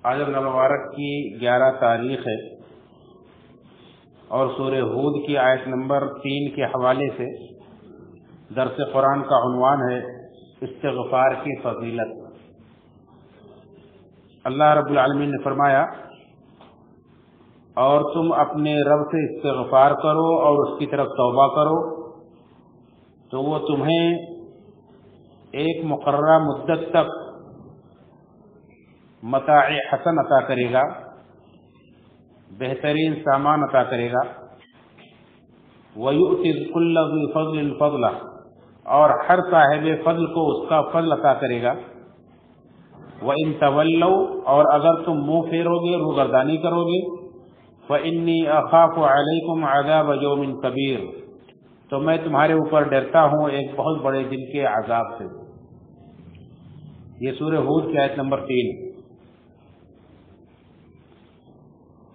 آج رمضان مبارک کی 11 تاریخ ہے اور سورہ ہود کی آیت نمبر 3 کے حوالے سے درس قرآن کا عنوان ہے استغفار کی فضیلت۔ اللہ رب العالمین نے فرمایا اور تم اپنے رب سے استغفار کرو اور اس کی طرف توبہ کرو تو وہ تمہیں ایک مقررہ مدت تک متاع حسن عطا کرے گا، بہترین سامان عطا کرے گا۔ وَيُؤْتِي كُلَّ ذِي فَضْلٍ فَضْلَهُ، اور ہر صاحب فضل کو اس کا فضل عطا کرے گا۔ وَإِن تَوَلَّوْا، اور اگر تم منہ پھیرو گے، روگردانی کرو گے، فَإِنِّي أَخَافُ عَلَيْكُمْ عَذَابَ يَوْمٍ كَبِيرٍ، تو میں تمہارے اوپر ڈرتا ہوں ایک بہت بڑے دن کے عذاب سے۔ یہ سورہ ہود کی آیت نمبر 3۔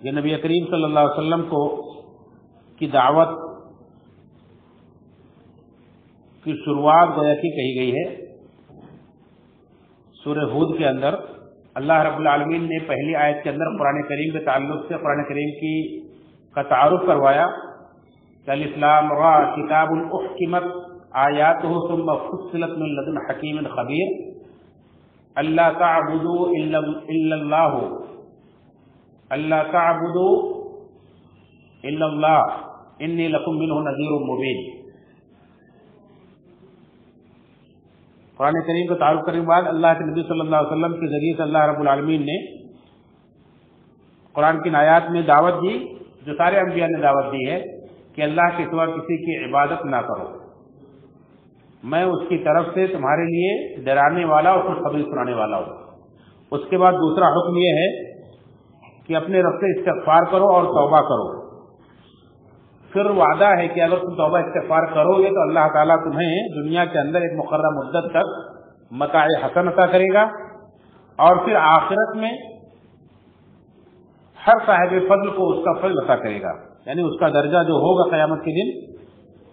یہ نبی کریم صلی اللہ علیہ وسلم کی دعوت کی شروعات گویا کی کہی گئی ہے۔ سورہ ہود کے اندر اللہ رب العالمین نے پہلی آیت کے اندر قرآن کریم کے تعلق سے قرآن کریم کا تعارف کروایا۔ الف لام را کتاب احکمت آیاتہ ثم فصلت من لدن حکیم خبیر اللہ تعبدوا الا اللہ، اللہ تعبدوا الا اللہ انی لکم منہ نذیر مبین۔ قرآن کریم کا تعارف کرنے کے بعد اللہ کے نبی صلی اللہ علیہ وسلم کے ذریعے سے اللہ رب العالمین نے قرآن کی آیات میں دعوت دی، جو سارے انبیاء نے دعوت دی ہے کہ اللہ کے سوا کسی کی عبادت نہ کرو، میں اس کی طرف سے تمہارے لیے ڈرانے والا اور خوشخبری سنانے والا ہوں۔ اس کے بعد دوسرا حکم یہ ہے کہ اپنے رب سے استغفار کرو اور توبہ کرو۔ پھر وعدہ ہے کہ اگر تم توبہ استغفار کرو گے تو اللہ تعالیٰ تمہیں دنیا کے اندر ایک مقررہ مدت تک متاع حسن عطا کرے گا، اور پھر آخرت میں ہر صاحب فضل کو اس کا فضل عطا کرے گا، یعنی اس کا درجہ جو ہوگا قیامت کے دن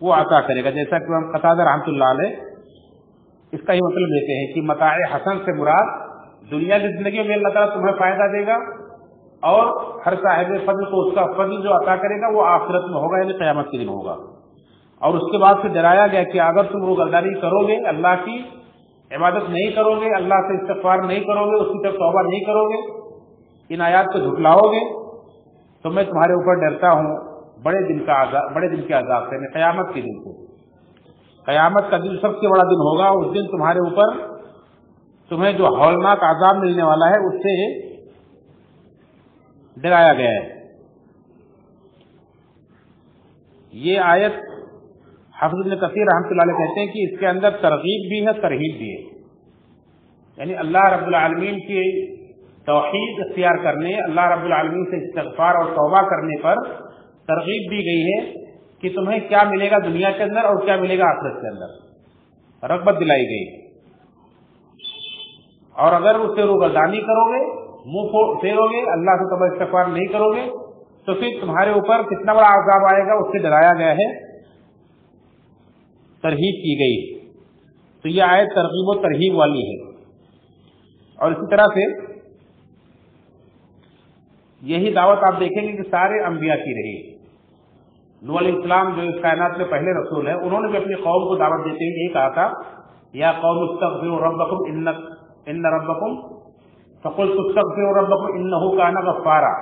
وہ عطا کرے گا۔ جیسا کہ ہم قتادہ رحمۃ اللہ علیہ اس کا ہی مطلب دیتے ہیں کہ متاع حسن سے مراد دنیا کی زندگی میں اللہ تعالیٰ تمہیں فائدہ دے گا، اور ہر صاحب فضل کو اس کا فضل جو عطا کرے گا وہ آخرت میں ہوگا، یعنی قیامت کے دن ہوگا۔ اور اس کے بعد پھر ڈرایا گیا کہ اگر تم روگردانی کرو گے، اللہ کی عبادت نہیں کرو گے، اللہ سے استغفار نہیں کرو گے، اس کی طرف توبہ نہیں کرو گے، ان آیات کو جھٹلاؤ گے، تو میں تمہارے اوپر ڈرتا ہوں بڑے دن کے عذاب سے، یعنی قیامت کے دن سے۔ قیامت کا دن سب سے بڑا دن ہوگا، اس دن تمہارے اوپر تمہیں جو ہولناک عذاب ملنے والا ہے اس سے ڈرایا گیا ہے۔ یہ آیت حافظ ابن کثیر رحمۃ اللہ علیہ کہتے ہیں کہ اس کے اندر ترغیب بھی ہے، ترہیب بھی ہے، یعنی اللہ رب العالمین کی توحید اختیار کرنے، اللہ رب العالمین سے استغفار اور توبہ کرنے پر ترغیب دی گئی ہے کہ تمہیں کیا ملے گا دنیا کے اندر اور کیا ملے گا آخرت کے اندر، رغبت دلائی گئی۔ اور اگر اس سے روگردانی کرو گے، منہ پھیرو گے، اللہ سے توبہ استغفار نہیں کرو گے، تو پھر تمہارے اوپر کتنا بڑا عذاب آئے گا اس سے ڈرایا گیا ہے، ترغیب کی گئی۔ تو یہ آیت ترغیب و ترہیب والی ہے۔ اور اسی طرح سے یہی دعوت آپ دیکھیں گے کہ سارے انبیاء کی رہی۔ نوح علیہ السلام جو اس کائنات کے پہلے رسول ہیں، انہوں نے بھی اپنی قوم کو دعوت دیتے ہوئے یہی کہا تھا، یا قوم استغفروا ربکم ان ربکم فقلت استغفروا ربکم انہ کان غفارا۔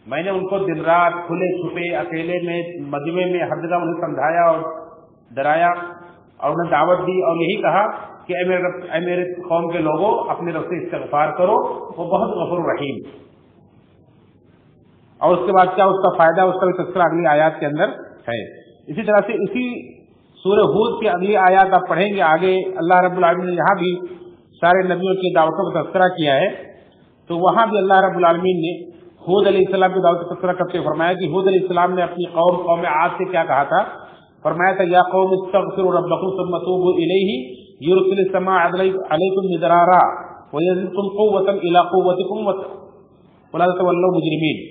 میں نے ان کو دن رات کھلے چھپے اکیلے میں مجمع میں ہر جگہ انہیں سمجھایا اور ڈرایا اور انہیں دعوت دی، اور یہی کہا کہ اے میرے قوم کے لوگوں اپنے رب سے استغفار کرو، وہ بہت غفور رحیم۔ اور اس کے بعد کیا اس کا فائدہ، اس کا بھی تذکرہ اگلی آیات کے اندر ہے۔ اسی طرح سے اسی سورہ ہود کی اگلی آیات آپ پڑھیں گے، آگے اللہ رب العالمین نے یہاں بھی سارے نبیوں کی دعوتوں کا تذکرہ کیا ہے، تو وہاں بھی اللہ رب العالمین نے ہود علیہ السلام کی دعوت کا تذکرہ کرتے فرمایا کہ ہود علیہ السلام نے اپنی قوم عاد سے کیا کہا تھا، فرمایا تھا یا قوم استغفروا ربکم ثم توبوا الیہ یرسل السماء علیکم مدرارا ویزدکم قوۃ الی قوتکم ولا تتولوا مجرمین،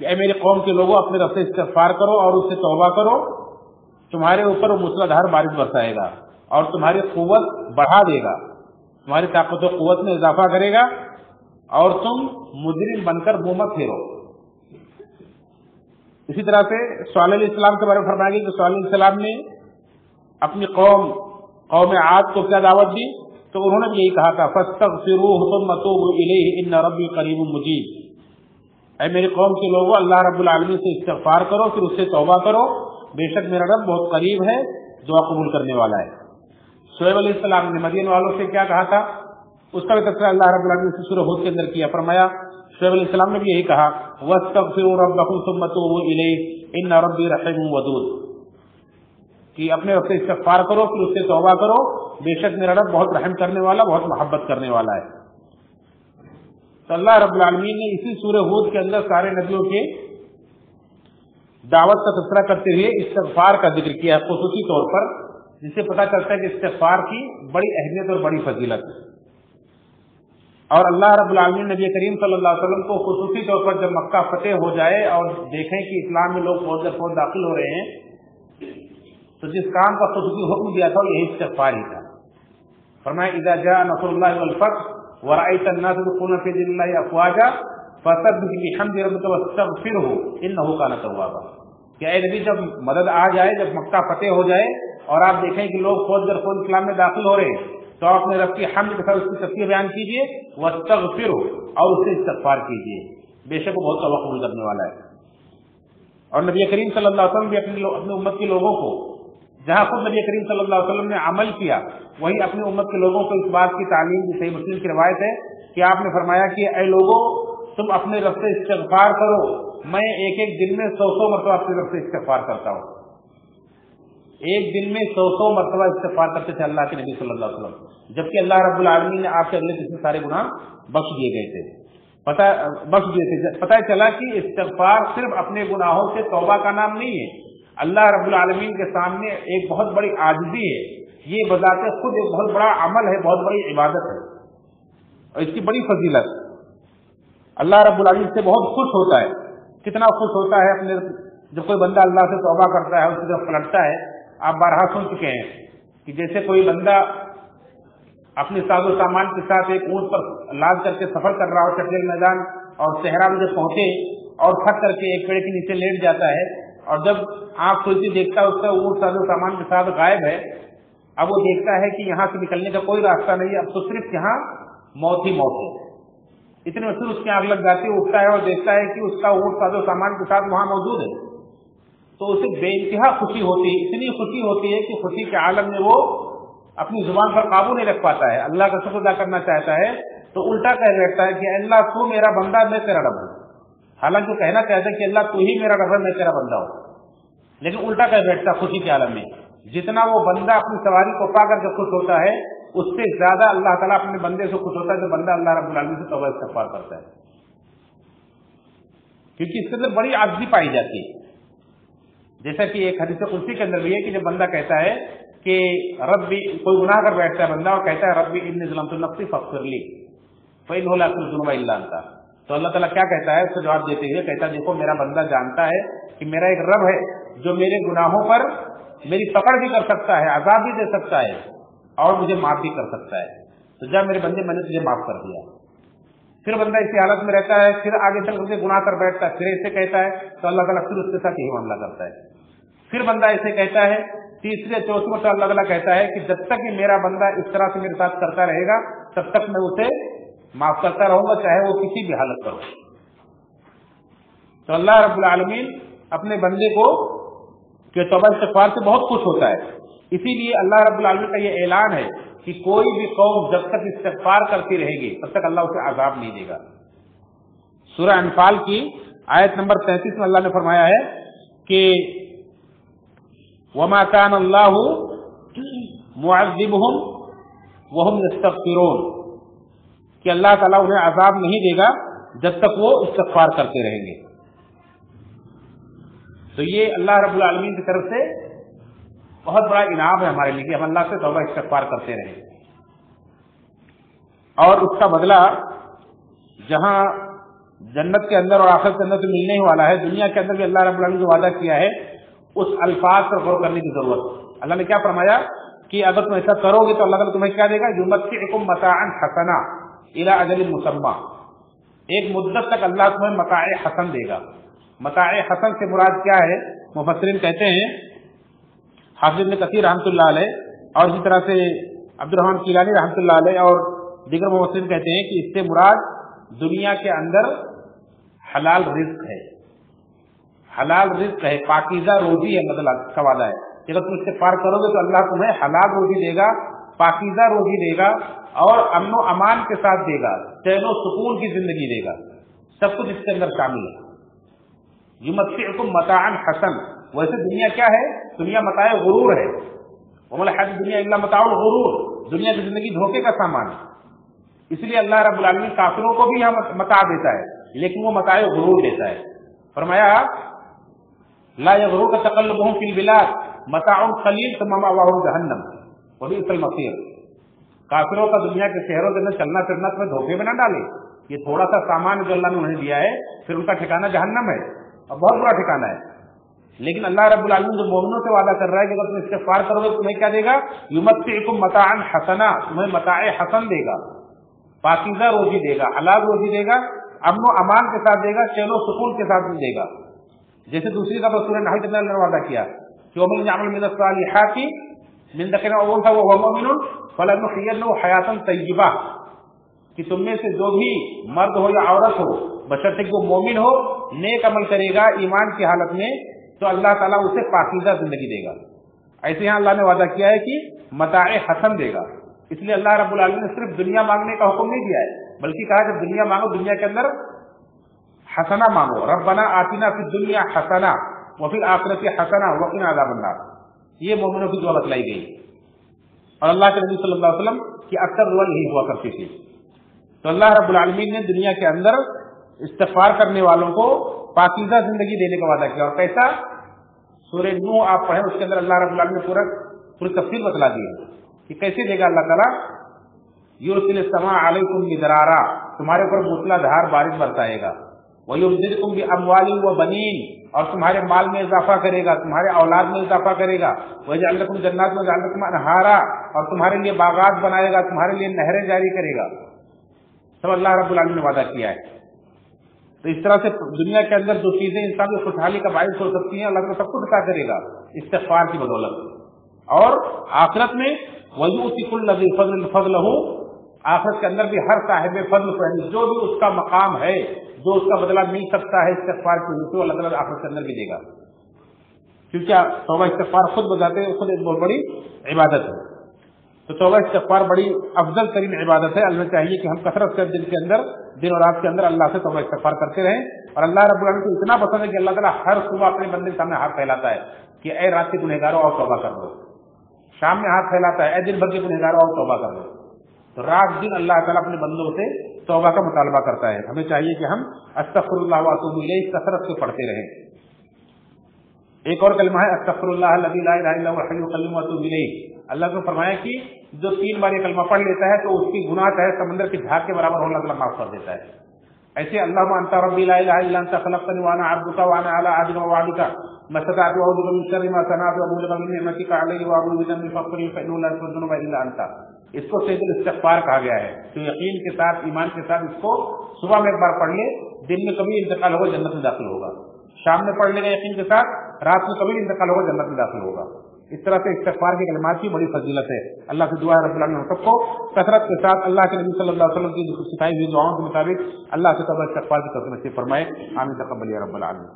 کہ اے میری قوم کے لوگوں اپنے رب سے استغفار کرو اور اس سے توبہ کرو، تمہارے اوپر وہ موسلادھار بارش برسائے گا اور تمہاری قوت بڑھا دے گا، تمہاری طاقت و قوت میں اضافہ کرے گا، اور تم مجرم بن کر منہ مت پھیرو۔ اسی طرح سے صالح علیہ السلام کے بارے میں فرمایا گیا کہ صالح علیہ السلام نے اپنی قوم عاد کو کیا دعوت دی، تو انہوں نے بھی یہی کہا تھا فاستغفروہ ثم توبوا الیہ ان ربی قریب مجیب، اے میری قوم کے لوگوں اللہ رب العالمین سے استغفار کرو، پھر اس سے توبہ کرو، بے شک میرا رب بہت قریب ہے، دعا قبول کرنے والا ہے۔ شعیب علیہ السلام نے مدین والوں سے کیا کہا تھا، اس کا بھی تذکرہ اللہ رب العالمین نے سورہ ہود کے اندر کیا، فرمایا شعیب علیہ السلام نے بھی یہی کہا واستغفروا ربکم ثم توبوا الیہ ان ربی رحیم ودود، کہ اپنے رب سے استغفار کرو پھر اس سے توبہ کرو، بے شک میرا رب بہت رحم کرنے والا، بہت محبت کرنے والا ہے۔ تو اللہ رب العالمین نے اسی سورہ ہود کے اندر سارے نبیوں کے دعوت کا تذکرہ کرتے ہوئے استغفار کا ذکر کیا ہے خصوصی طور پر، جس سے پتہ چلتا ہے کہ استغفار کی بڑی اہمیت اور بڑی فضیلت ہے۔ اور اللہ رب العالمین نبی کریم صلی اللہ علیہ وسلم کو خصوصی طور پر جب مکہ فتح ہو جائے اور دیکھیں کہ اسلام میں لوگ فوج در فوج داخل ہو رہے ہیں، تو جس کام کا خصوصی حکم دیا تھا وہ یہی استغفار ہی تھا۔ فرمایا اذا جاء نصر اللہ والفتح ورأيت الناس يدخلون في دين الله افواجا فسبح بحمد ربك واستغفره انه كان توابا، کہ اے نبی جب مدد آ جائے، جب مکہ فتح ہو جائے اور آپ دیکھیں کہ لوگ فوج در فوج اسلام میں داخل ہو رہے ہیں، تو آپ اپنے رب کی حمد کے ساتھ اس کی تسبیح بیان کیجیے، واستغفروا، اور اس سے استغفار کیجیے، بے شک وہ بہت توبہ قبول کرنے والا ہے۔ اور نبی کریم صلی اللہ علیہ وسلم بھی اپنی امت کے لوگوں کو، جہاں خود نبی کریم صلی اللہ علیہ وسلم نے عمل کیا، وہی اپنی امت کے لوگوں کو اس بات کی تعلیم دی۔ صحیح مسلم کی روایت ہے کہ آپ نے فرمایا کہ اے لوگوں تم اپنے رب سے استغفار کرو، میں ایک ایک دن میں 100 مرتبہ اپنے رب سے استغفار کرتا ہوں۔ ایک دن میں 100 مرتبہ استغفار کرتے تھے اللہ کے نبی صلی اللہ علیہ وسلم، جبکہ اللہ رب العالمین نے آپ کے اگلے جسم سارے گناہ بخش دیے گئے تھے، پتہ چلا کہ استغفار صرف اپنے گناہوں سے توبہ کا نام نہیں ہے، اللہ رب العالمین کے سامنے ایک بہت بڑی عاجزی ہے، یہ بذات خود ایک بہت بڑا عمل ہے، بہت بڑی عبادت ہے، اور اس کی بڑی فضیلت۔ اللہ رب العالمین سے بہت خوش ہوتا ہے، کتنا خوش ہوتا ہے اپنے جب کوئی بندہ اللہ سے توبہ کرتا ہے، اس کی طرف پلٹتا ہے۔ آپ بارہا سن چکے ہیں کہ جیسے کوئی بندہ اپنے ساز و سامان کے ساتھ ایک اونٹ پر لاد کر کے سفر کر رہا ہو چٹیل میدان، اور صحرا میں جب پہنچے اور تھک کر کے ایک پیڑ کے نیچے لیٹ جاتا ہے، اور جب آنکھ کھلتی دیکھتا ہے اس کا اونٹ ساز و سامان کے ساتھ غائب ہے، اب وہ دیکھتا ہے کہ یہاں سے نکلنے کا کوئی راستہ نہیں ہے، اب تو صرف یہاں موت ہی موت ہے۔ اتنے میں پھر اس کی آنکھ لگ جاتی ہے، اٹھتا ہے اور دیکھتا ہے کہ اس کا اونٹ ساز و سامان کے ساتھ وہاں موجود ہے، تو اسے بے انتہا خوشی ہوتی ہے، اتنی خوشی ہوتی ہے کہ خوشی کے عالم میں وہ اپنی زبان پر قابو نہیں رکھ پاتا ہے، اللہ کا شکر ادا کرنا چاہتا ہے تو الٹا کہہ بیٹھتا ہے کہ اللہ تو میرا بندہ، میں تیرا رب ہوں۔ حالانکہ وہ کہنا چاہتا ہے کہ اللہ تو ہی میرا رب ہے، میں تیرا بندہ ہوں، لیکن الٹا کہہ بیٹھتا ہے خوشی کے عالم میں۔ جتنا وہ بندہ اپنی سواری کو پا کر کے خوش ہوتا ہے، اس سے زیادہ اللہ تعالیٰ اپنے بندے سے خوش ہوتا ہے جو بندہ اللہ رب العالمین سے توبہ استغفار کرتا ہے، کیونکہ اس کے اندر بڑی عاجزی پائی جاتی ہے۔ جیسا کہ ایک حدیث قدسی کے اندر بھی ہے کہ جب بندہ کہتا ہے کہ ربی، کوئی گناہ کر بیٹھتا ہے بندہ اور کہتا ہے ربی انی ظلمت نفسی فاغفر لی فإنہ لا یغفر الذنوب الا انت، تو اللہ تعالیٰ کیا کہتا ہے اس کو جواب دیتے ہوئے، کہتا ہے دیکھو میرا بندہ جانتا ہے کہ میرا ایک رب ہے جو میرے گناہوں پر میری پکڑ بھی کر سکتا ہے، عذاب بھی دے سکتا ہے اور مجھے معاف بھی کر سکتا ہے، تو جا میرے بندے میں نے تجھے معاف کر دیا۔ پھر بندہ اسی حالت میں رہتا ہے، پھر آگے چل کر کے گناہ کر بیٹھتا ہے، پھر ایسے کہتا ہے تو اللہ تعالیٰ پھر اس کے ساتھ یہی معاملہ کرتا ہے۔ پھر بندہ ایسے کہتا ہے، تیسرے چوتھے مرتبہ اللہ تعالیٰ کہتا ہے کہ جب تک کہ میرا بندہ اس طرح سے میرے ساتھ کرتا رہے گا تب تک میں اسے معاف کرتا رہوں گا، چاہے وہ کسی بھی حالت پر ہو۔ تو اللہ رب العالمین اپنے بندے کو کہ توبہ استغفار سے بہت خوش ہوتا ہے، اسی لیے اللہ رب العالمین کا یہ اعلان ہے کہ کوئی بھی قوم جب تک استغفار کرتی رہے گی تب تک اللہ اسے عذاب نہیں دے گا۔ سورہ انفال کی آیت نمبر 33 میں اللہ نے فرمایا ہے کہ وما كان اللہ معذبهم وهم يستغفرون، کہ اللہ تعالیٰ انہیں عذاب نہیں دے گا جب تک وہ استغفار کرتے رہیں گے۔ تو یہ اللہ رب العالمین کی طرف سے بہت بڑا انعام ہے ہمارے لیے کہ ہم اللہ سے توبہ استغفار کرتے رہیں، اور اس کا بدلہ جہاں جنت کے اندر اور آخرت کے اندر تو ملنے ہی والا ہے، دنیا کے اندر بھی اللہ رب العالمین نے وعدہ کیا ہے، اس الفاظ پر غور کرنے کی ضرورت ہے۔ اللہ نے کیا فرمایا کہ اگر تم ایسا کرو گے تو اللہ تعالیٰ تمہیں کیا دے گا، یمتعکم متاعا حسنا الی اجل مسمى، ایک مدت تک اللہ تمہیں متاع حسن دے گا۔ متاع حسن سے مراد کیا ہے؟ مفسرین کہتے ہیں، حافظ ابن کثیر رحمۃ اللہ علیہ اور اسی طرح سے عبد الرحمن کیلانی رحمۃ اللہ علیہ اور دیگر مفسرین کہتے ہیں کہ اس سے مراد دنیا کے اندر حلال رزق ہے، حلال رزق ہے، پاکیزہ روزی ہے، مطلب کا وعدہ ہے کہ اگر تم استغفار کرو گے تو اللہ تمہیں حلال روزی دے گا، پاکیزہ روزی دے گا اور امن و امان کے ساتھ دے گا، چین و سکون کی زندگی دے گا، سب کچھ اس کے اندر شامل ہے۔ یمتعکم متاعا حسن، ویسے دنیا کیا ہے؟ دنیا متاع غرور ہے، وما الحیاۃ الدنیا الا متاع الغرور، دنیا کی زندگی دھوکے کا سامان ہے۔ اس لیے اللہ رب العالمین کافروں کو بھی یہاں متاع دیتا ہے لیکن وہ متاع غرور دیتا ہے۔ فرمایا لا یغررک تقلبهم فی البلاد متاع قلیل ثم مأواہم جہنم وبئس المصیر، کافروں کا دنیا کے شہروں کے اندر چلنا پھرنا تمہیں دھوکے میں نہ ڈالے، یہ تھوڑا سا سامان جو اللہ نے انہیں دیا ہے پھر ان کا ٹھکانہ جہنم ہے اور بہت برا ٹھکانہ ہے۔ لیکن اللہ رب العالمین جو مومنوں سے وعدہ کر رہا ہے کہ اگر تم استغفار کرو گے تمہیں کیا دے گا؟ یمتعکم متاعا حسنا، تمہیں متاع حسن دے گا، پاکیزہ روزی دے گا، حلال روزی دے گا، امن و امان کے ساتھ دے گا، چین و سکون کے ساتھ دے گا۔ جیسے دوسری دفعہ سورہ نحل کے اندر وعدہ کیا کہ ومن یعمل من الصالحات من ذکر او انثى وهو مؤمن فلنحيينه حیاتا طیبہ، کہ تم میں سے جو بھی مرد ہو یا عورت ہو بشرطیک وہ مومن ہو، نیک عمل کرے گا ایمان کی حالت میں تو اللہ تعالیٰ اسے پاکیزہ زندگی دے گا۔ ایسے یہاں اللہ نے وعدہ کیا ہے کہ متاع حسن دے گا۔ اس لیے اللہ رب العالمین نے صرف دنیا مانگنے کا حکم نہیں دیا ہے بلکہ کہا جب دنیا مانگو دنیا کے اندر حسنہ مانگو، ربنا آتنا فی الدنیا حسنہ وفی الآخرۃ حسنہ وقنا عذاب النار، یہ مومنوں کی دعا بتلائی گئی اور اللہ کے نبی صلی اللہ علیہ وسلم کی اکثر دعا یہی ہوا کرتی تھی۔ تو اللہ رب العالمین نے دنیا کے اندر استغفار کرنے والوں کو پاکیزہ زندگی دینے کا وعدہ کیا، اور کیسا؟ سورہ نوح آپ پڑھیں، اس کے اندر اللہ رب العالمین نے پوری تفصیل بتلا دی ہے کہ کیسے دے گا اللہ تعالیٰ۔ یرسل السماء علیکم مدرارا، تمہارے اوپر موسلا دھار بارش برسائے گا، وَيُمْدِدْكُمْ بِأَمْوَالٍ وَبَنِينَ، اور تمہارے مال میں اضافہ کرے گا، تمہارے اولاد میں اضافہ کرے گا، وَيَجْعَلْ لَكُمْ جَنَّاتٍ وَيَجْعَلْ لَكُمْ أَنْهَارًا، اور تمہارے لیے باغات بنائے گا، تمہارے لیے نہریں جاری کرے گا، سب اللہ رب العالمین نے وعدہ کیا ہے۔ تو اس طرح سے دنیا کے اندر جو چیزیں انسان کی خوشحالی کا باعث ہو سکتی ہیں اللہ تعالیٰ سب کچھ عطا کرے گا استغفار کی بدولت، اور آخرت میں وَيُؤْتِ كُلَّ ذِي فَضْلٍ فَضْلَهُ، آخرت کے اندر بھی ہر صاحب فضل فضل جو بھی اس کا مقام ہے، جو اس کا بدلہ مل سکتا ہے استغفار کی وجہ سے، اللہ تعالیٰ آخرت کے اندر بھی دے گا، کیونکہ توبہ استغفار خود بذاتے خود ایک بہت بڑی عبادت ہے۔ تو توبہ استغفار بڑی افضل ترین عبادت ہے، اللہ چاہیے کہ ہم کثرت سے دن اور رات کے اندر اللہ سے توبہ استغفار کرتے رہیں، اور اللہ رب العالمین کو اتنا پسند ہے کہ اللہ تعالیٰ ہر صبح اپنے بندے کے سامنے ہاتھ پھیلاتا ہے کہ اے رات کے گنہگاروں اور توبہ کر دو، شام میں ہاتھ پھیلاتا ہے اے دن بھر کے گنہگاروں اور توبہ کر دو۔ تو رات دن اللہ تعالیٰ اپنے بندوں سے توبہ کا مطالبہ کرتا ہے، ہمیں چاہیے کہ ہم استغفر اللہ واتوب الیہ کثرت سے پڑھتے رہیں۔ ایک اور کلمہ ہے استغفر اللہ الذی لا الہ الا هو الحی القیوم واتوب الیہ، اللہ نے فرمایا کہ جو 3 بار یہ کلمہ پڑھ لیتا ہے تو اس کی گناہ چاہے سمندر کی جھاگ کے برابر ہو اللہ تعالیٰ معاف کر دیتا ہے۔ ایسے اللہم انت ربی لا الہ الا انت خلقتنی وانا عبدک وانا علی عہدک ووعدک ما استطعت واعوذ بک من شر ما صنعت وابوء لک بنعمتک علی وابوء بذنبی فاغفر لی فانہ لا یغفر الذنوب الا انت۔ اس کو سید الاستغفار کہا گیا ہے، تو یقین کے ساتھ ایمان کے ساتھ اس کو صبح میں ایک بار پڑھ لے، دن میں کبھی انتقال ہوگا جنت میں داخل ہوگا، شام میں پڑھ لے گا یقین کے ساتھ، رات میں کبھی انتقال ہوگا جنت میں داخل ہوگا۔ اس طرح سے استغفار کے کلمات کی بڑی فضیلت ہے۔ اللہ سے دعا ہے رب العالمین ہم سب کو کثرت کے ساتھ اللہ کے نبی صلی اللہ علیہ وسلم کی سکھائی ہوئی دعاؤں کے مطابق اللہ سے توبہ استغفار کی توفیق نصیب فرمائے، آمین تقبل یا رب العالمین۔